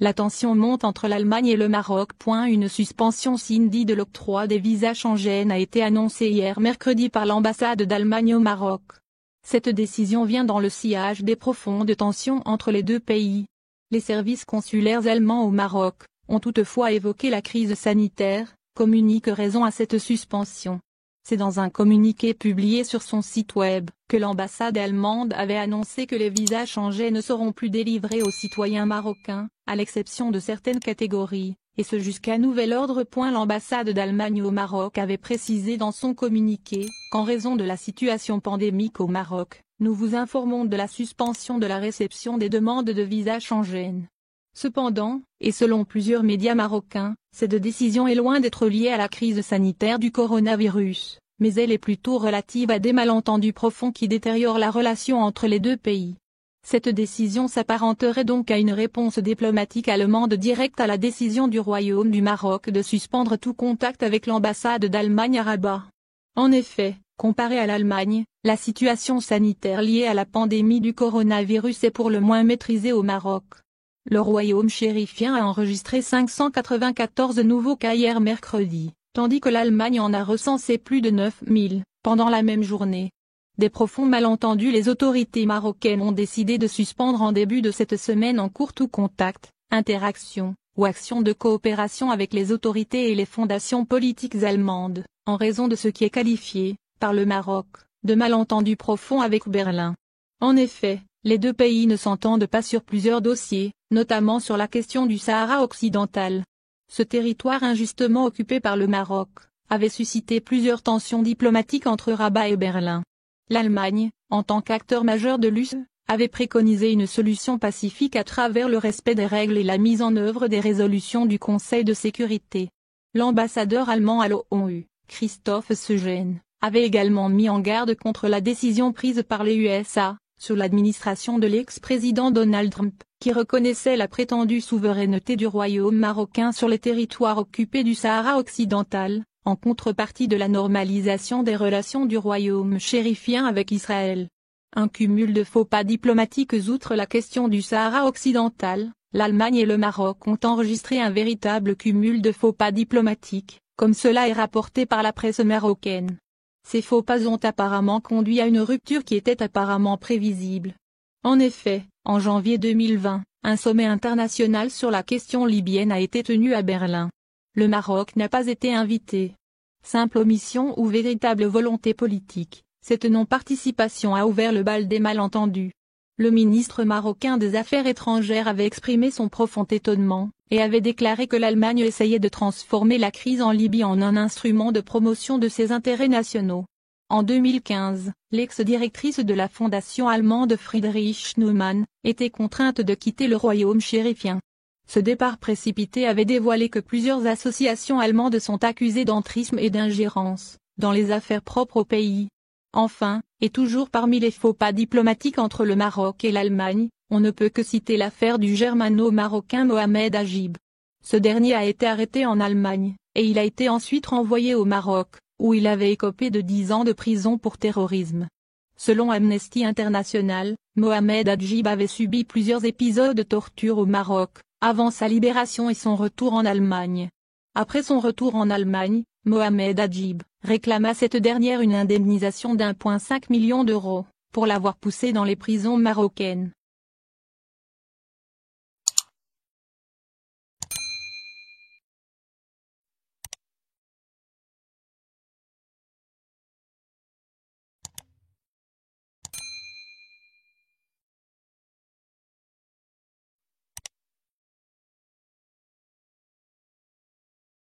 La tension monte entre l'Allemagne et le Maroc. Une suspension sine-die de l'octroi des visas Schengen a été annoncée hier mercredi par l'ambassade d'Allemagne au Maroc. Cette décision vient dans le sillage des profondes tensions entre les deux pays. Les services consulaires allemands au Maroc ont toutefois évoqué la crise sanitaire, comme unique raison à cette suspension. C'est dans un communiqué publié sur son site web que l'ambassade allemande avait annoncé que les visas Schengen ne seront plus délivrés aux citoyens marocains, à l'exception de certaines catégories, et ce jusqu'à nouvel ordre. L'ambassade d'Allemagne au Maroc avait précisé dans son communiqué qu'en raison de la situation pandémique au Maroc, nous vous informons de la suspension de la réception des demandes de visas Schengen. Cependant, et selon plusieurs médias marocains, cette décision est loin d'être liée à la crise sanitaire du coronavirus, mais elle est plutôt relative à des malentendus profonds qui détériorent la relation entre les deux pays. Cette décision s'apparenterait donc à une réponse diplomatique allemande directe à la décision du Royaume du Maroc de suspendre tout contact avec l'ambassade d'Allemagne à Rabat. En effet, comparé à l'Allemagne, la situation sanitaire liée à la pandémie du coronavirus est pour le moins maîtrisée au Maroc. Le royaume chérifien a enregistré 594 nouveaux cas hier mercredi, tandis que l'Allemagne en a recensé plus de 9000 pendant la même journée. Des profonds malentendus. Les autorités marocaines ont décidé de suspendre en début de cette semaine en cours tout contact, interaction ou action de coopération avec les autorités et les fondations politiques allemandes, en raison de ce qui est qualifié, par le Maroc, de malentendus profonds avec Berlin. En effet, les deux pays ne s'entendent pas sur plusieurs dossiers, notamment sur la question du Sahara occidental. Ce territoire injustement occupé par le Maroc avait suscité plusieurs tensions diplomatiques entre Rabat et Berlin. L'Allemagne, en tant qu'acteur majeur de l'UE, avait préconisé une solution pacifique à travers le respect des règles et la mise en œuvre des résolutions du Conseil de sécurité. L'ambassadeur allemand à l'ONU, Christoph Seugen, avait également mis en garde contre la décision prise par les USA, sous l'administration de l'ex-président Donald Trump, qui reconnaissait la prétendue souveraineté du royaume marocain sur les territoires occupés du Sahara occidental, en contrepartie de la normalisation des relations du royaume chérifien avec Israël. Un cumul de faux pas diplomatiques. Outre la question du Sahara occidental, l'Allemagne et le Maroc ont enregistré un véritable cumul de faux pas diplomatiques, comme cela est rapporté par la presse marocaine. Ces faux pas ont apparemment conduit à une rupture qui était apparemment prévisible. En effet, en janvier 2020, un sommet international sur la question libyenne a été tenu à Berlin. Le Maroc n'a pas été invité. Simple omission ou véritable volonté politique, cette non-participation a ouvert le bal des malentendus. Le ministre marocain des Affaires étrangères avait exprimé son profond étonnement, et avait déclaré que l'Allemagne essayait de transformer la crise en Libye en un instrument de promotion de ses intérêts nationaux. En 2015, l'ex-directrice de la fondation allemande Friedrich Naumann était contrainte de quitter le royaume chérifien. Ce départ précipité avait dévoilé que plusieurs associations allemandes sont accusées d'entrisme et d'ingérence dans les affaires propres au pays. Enfin, et toujours parmi les faux pas diplomatiques entre le Maroc et l'Allemagne, on ne peut que citer l'affaire du germano-marocain Mohamed Ajib. Ce dernier a été arrêté en Allemagne, et il a été ensuite renvoyé au Maroc, où il avait écopé de 10 ans de prison pour terrorisme. Selon Amnesty International, Mohamed Ajib avait subi plusieurs épisodes de torture au Maroc, avant sa libération et son retour en Allemagne. Après son retour en Allemagne, Mohamed Ajib réclama cette dernière une indemnisation d'1,5 million d'euros, pour l'avoir poussé dans les prisons marocaines.